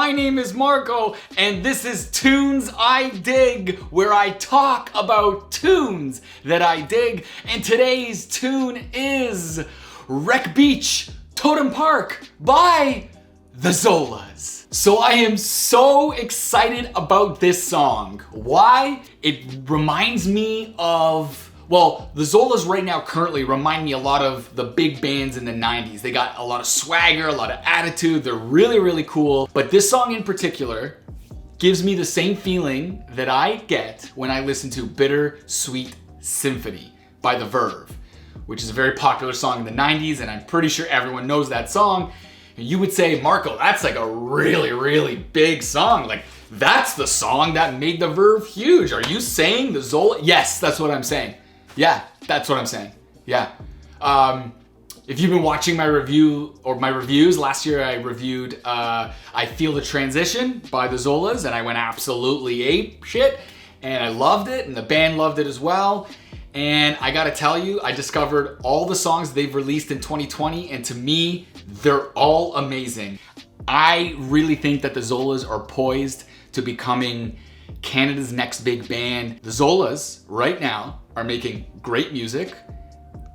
my name is Marco, and this is Tunes I Dig, where I talk about tunes that I dig. And today's tune is Wreck Beach, Totem Park by the Zolas. So I am so excited about this song. Why? It reminds me of, well, the Zolas right now currently remind me a lot of the big bands in the 90s. They got a lot of swagger, a lot of attitude. They're really, really cool. But this song in particular gives me the same feeling that I get when I listen to Bitter Sweet Symphony by The Verve, which is a very popular song in the 90s, and I'm pretty sure everyone knows that song. And you would say, Marco, that's like a really, really big song. Like, that's the song that made The Verve huge. Are you saying the Zola? Yes, that's what I'm saying. Yeah, that's what I'm saying. Yeah. If you've been watching my review or my reviews, last year I reviewed I Feel the Transition by the Zolas, and I went absolutely ape shit, and I loved it, and the band loved it as well. And I gotta tell you, I discovered all the songs they've released in 2020, and to me, they're all amazing. I really think that the Zolas are poised to becoming Canada's next big band. The Zolas, right now, are making great music.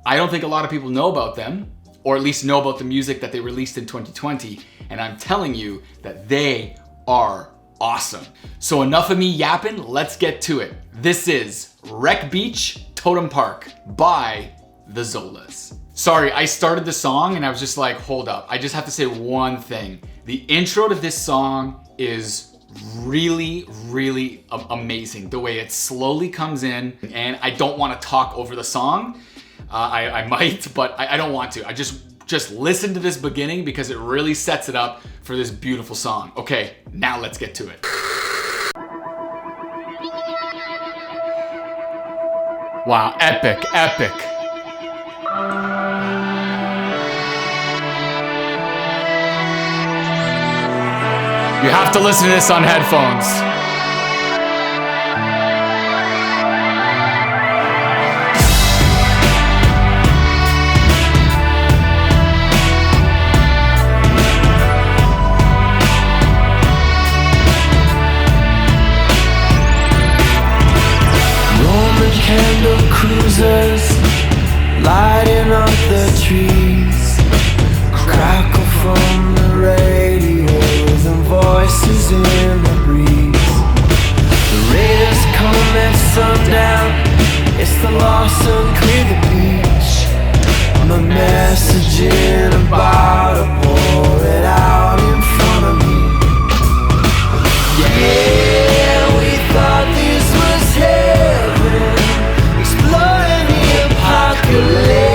I don't think a lot of people know about them, or at least know about the music that they released in 2020, and I'm telling you that they are awesome. So enough of me yapping, let's get to it. This is Wreck Beach, Totem Park by the Zolas. Sorry, I started the song and I was just like, hold up. I just have to say one thing. The intro to this song is really, really amazing. The way it slowly comes in, and I don't want to talk over the song. I might, but I don't want to. I just listen to this beginning because it really sets it up for this beautiful song. Okay, now let's get to it. Wow, epic, epic. You have to listen to this on headphones. Roman candle cruisers lighting up the trees, crackle from the radios and voices in the breeze. The raiders come at sundown, it's the Lawson clear the beach. My message in a bottle, pour it out in front of me. Yeah, we thought this was heaven, exploring the apocalypse.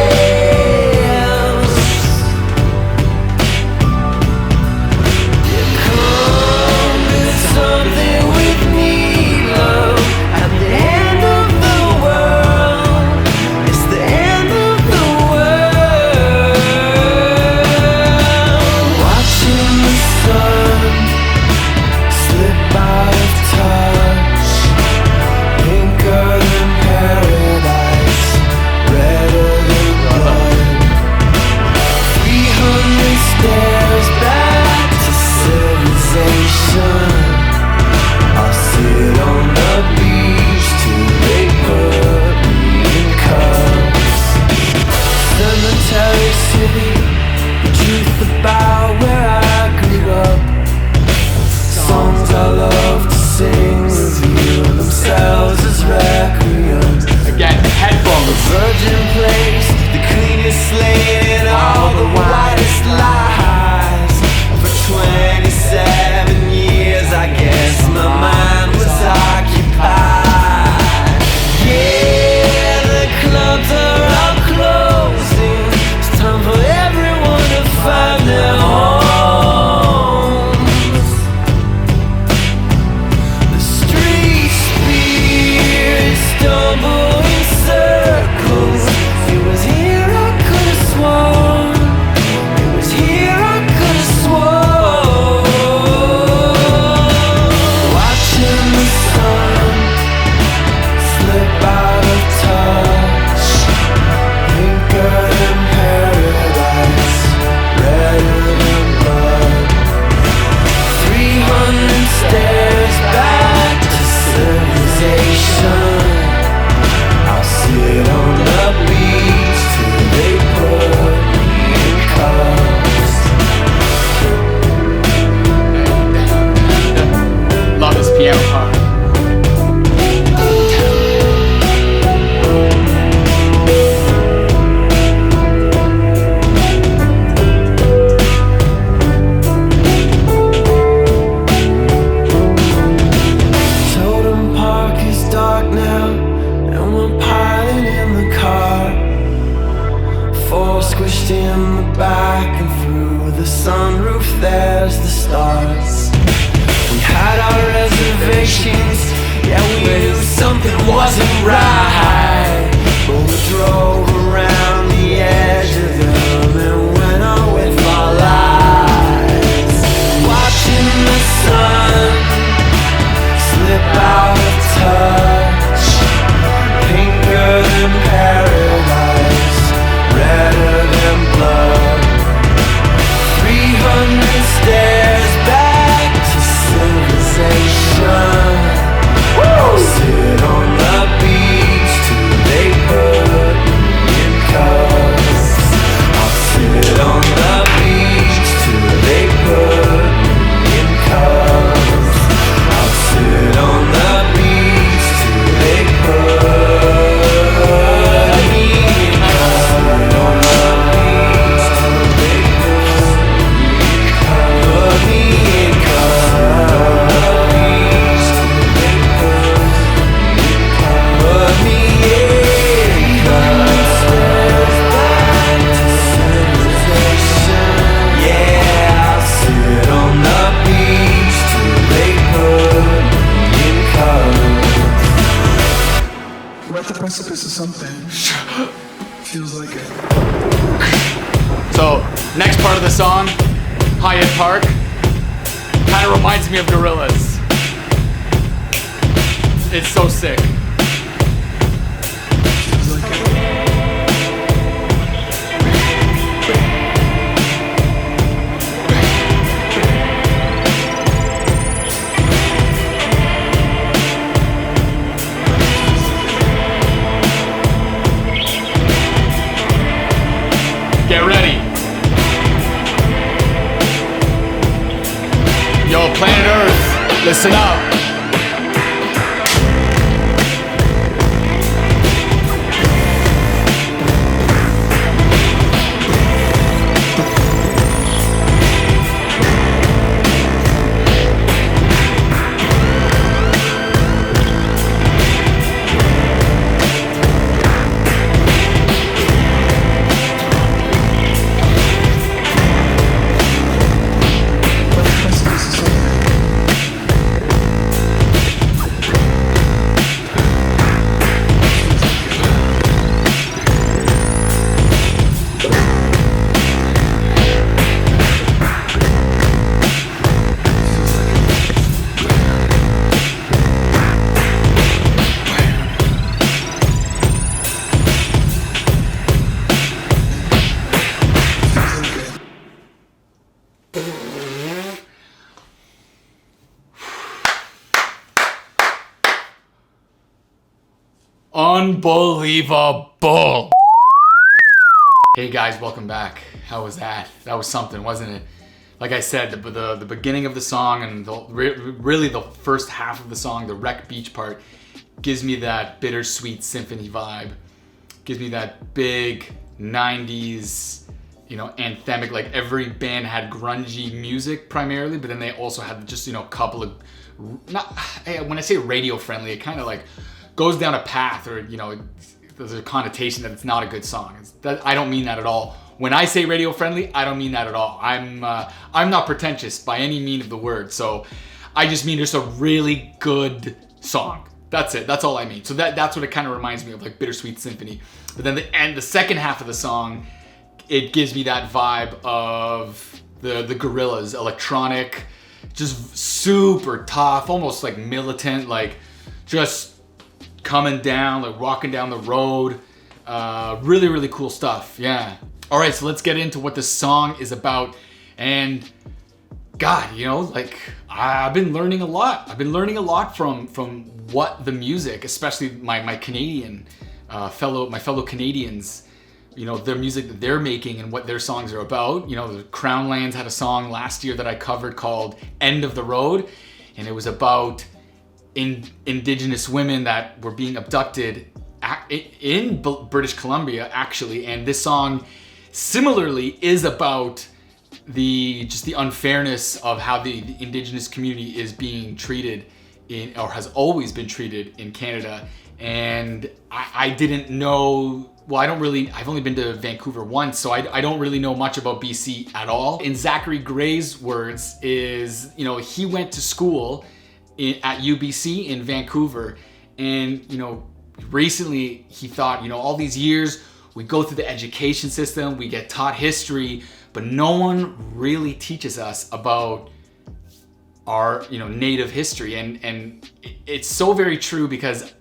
precipice of something. Feels like it. So, next part of the song, Hyatt Park, kind of reminds me of Gorillaz. It's so sick. Feels like it. Get ready. Yo, planet Earth, listen up. Unbelievable. Hey guys, welcome back. How was that? That was something, wasn't it? Like I said, the beginning of the song and really the first half of the song, the Wreck Beach part, gives me that bittersweet symphony vibe. Gives me that big 90s, anthemic, like every band had grungy music primarily, but then they also had just, a couple of, when I say radio friendly, it kind of like goes down a path, or there's a connotation that it's not a good song. I don't mean that at all. When I say radio friendly, I don't mean that at all. I'm not pretentious by any mean of the word. So I just mean just a really good song. That's it. That's all I mean. So that's what it kind of reminds me of, like Bittersweet Symphony. But then the second half of the song, it gives me that vibe of the Gorillaz, electronic, just super tough, almost like militant, like just coming down, like walking down the road. Really, really cool stuff. Yeah. All right, so let's get into what this song is about. And God, I've been learning a lot. I've been learning a lot from what the music, especially my Canadian fellow Canadians, their music that they're making and what their songs are about. The Crownlands had a song last year that I covered called End of the Road, and it was about Indigenous women that were being abducted in British Columbia, actually. And this song similarly is about the unfairness of how the Indigenous community is being treated or has always been treated in Canada. And I didn't know, I've only been to Vancouver once, so I don't really know much about BC at all. In Zachary Gray's words is, he went to school at UBC in Vancouver, and recently he thought, all these years we go through the education system, we get taught history, but no one really teaches us about our native history. And it's so very true, because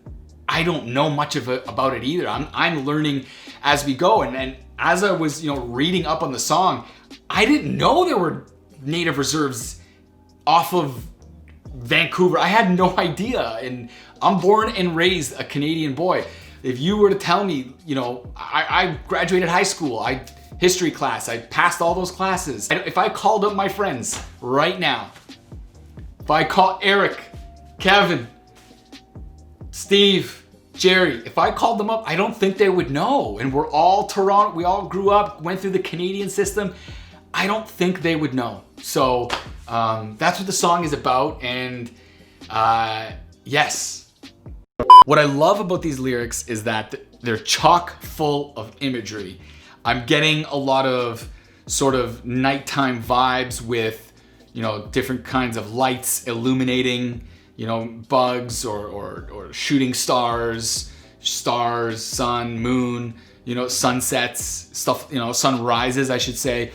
I don't know much about it either. I'm learning as we go, and as I was reading up on the song, I didn't know there were native reserves off of Vancouver. I had no idea, and I'm born and raised a Canadian boy. If you were to tell me, I graduated high school, history class, I passed all those classes. If I called up my friends right now, if I call Eric, Kevin, Steve, Jerry, if I called them up, I don't think they would know. And we're all Toronto, we all grew up, went through the Canadian system. I don't think they would know. So that's what the song is about. And yes. What I love about these lyrics is that they're chock full of imagery. I'm getting a lot of sort of nighttime vibes with, different kinds of lights illuminating, bugs or shooting stars, stars, sun, moon, sunsets, stuff, sunrises, I should say.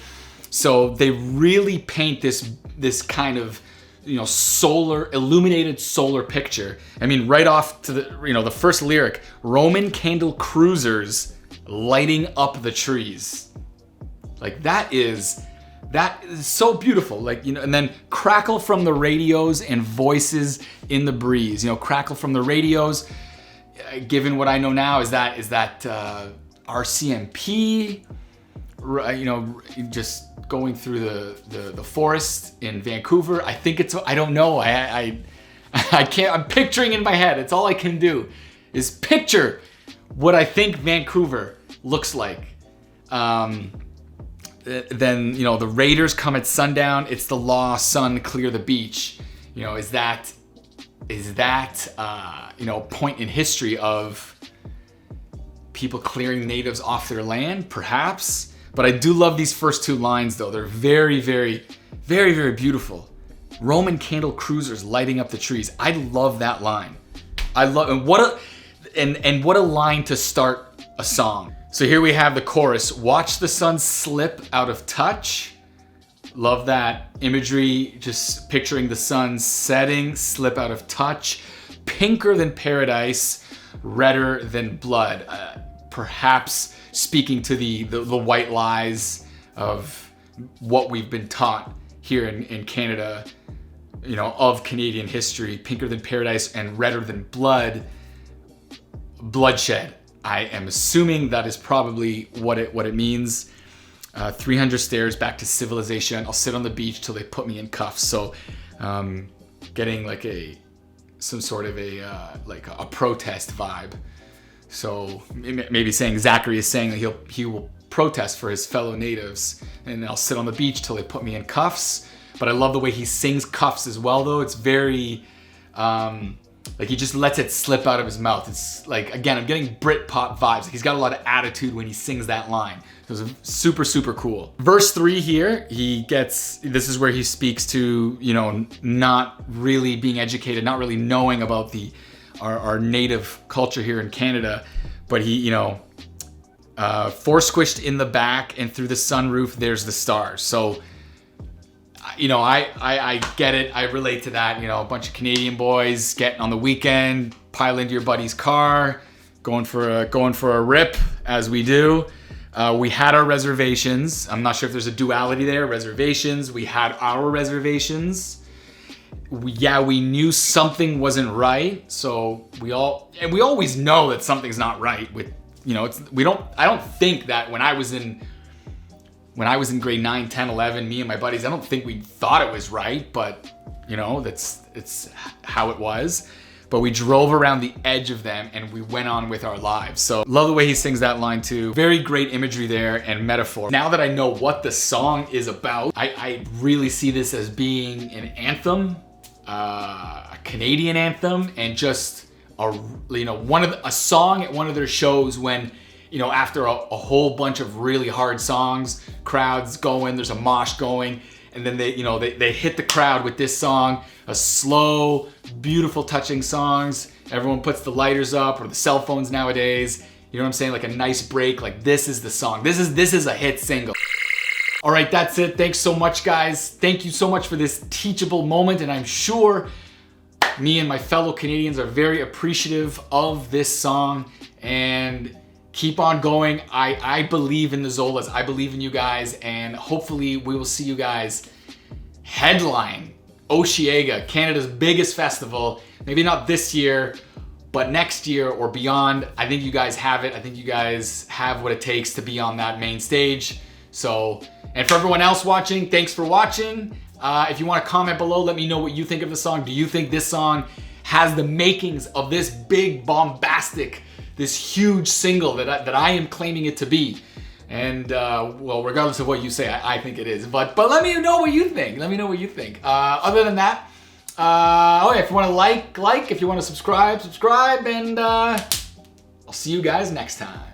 So they really paint this kind of, illuminated solar picture. I mean, right off to the first lyric, Roman candle cruisers lighting up the trees. Like that is so beautiful. Like, and then crackle from the radios and voices in the breeze. Crackle from the radios. Given what I know now, is that RCMP? Just going through the forest in Vancouver. I think I don't know. I can't. I'm picturing in my head. It's all I can do is picture what I think Vancouver looks like. Then the raiders come at sundown. It's the law, sun, clear the beach. Is that point in history of people clearing natives off their land? Perhaps. But I do love these first two lines though. They're very, very, very, very beautiful. Roman candle cruisers lighting up the trees. I love that line. I love, and what a line to start a song. So here we have the chorus. Watch the sun slip out of touch. Love that imagery, just picturing the sun setting, slip out of touch. Pinker than paradise, redder than blood. Perhaps speaking to the white lies of what we've been taught here in Canada, of Canadian history. Pinker than paradise and redder than blood. Bloodshed. I am assuming that is probably what it means. 300 stairs back to civilization. I'll sit on the beach till they put me in cuffs. So getting like some sort of a protest vibe. So maybe Zachary is saying that he will protest for his fellow natives, and I'll sit on the beach till they put me in cuffs. But I love the way he sings cuffs as well, though. It's very like he just lets it slip out of his mouth. It's like, again, I'm getting Britpop vibes. He's got a lot of attitude when he sings that line. It was super, super cool. Verse 3 here, this is where he speaks to, not really being educated, not really knowing about our native culture here in Canada, but he, four squished in the back and through the sunroof, there's the stars. So, I get it. I relate to that. A bunch of Canadian boys getting on the weekend, pile into your buddy's car, going for a rip, as we do. We had our reservations. I'm not sure if there's a duality there. Reservations. We had our reservations. We knew something wasn't right. So we always know that something's not right with, I don't think that when I was in grade 9, 10, 11, me and my buddies, I don't think we thought it was right, but it's how it was. But we drove around the edge of them and we went on with our lives. So love the way he sings that line too. Very great imagery there and metaphor. Now that I know what the song is about, I really see this as being an anthem, a Canadian anthem, and just a song at one of their shows when, after a whole bunch of really hard songs, crowds going, there's a mosh going, and then they hit the crowd with this song, a slow, beautiful, touching songs. Everyone puts the lighters up or the cell phones nowadays. You know what I'm saying? Like a nice break. Like this is the song. This is a hit single. All right, that's it. Thanks so much, guys. Thank you so much for this teachable moment, and I'm sure me and my fellow Canadians are very appreciative of this song, and keep on going. I believe in the Zolas. I believe in you guys, and hopefully we will see you guys headline Osheaga, Canada's biggest festival. Maybe not this year, but next year or beyond. I think you guys have it. I think you guys have what it takes to be on that main stage. So, and for everyone else watching, thanks for watching. If you want to comment below, let me know what you think of the song. Do you think this song has the makings of this big, bombastic, this huge single that I am claiming it to be? And well, regardless of what you say, I think it is. But let me know what you think. Let me know what you think. Other than that, if you want to like. If you want to subscribe, and I'll see you guys next time.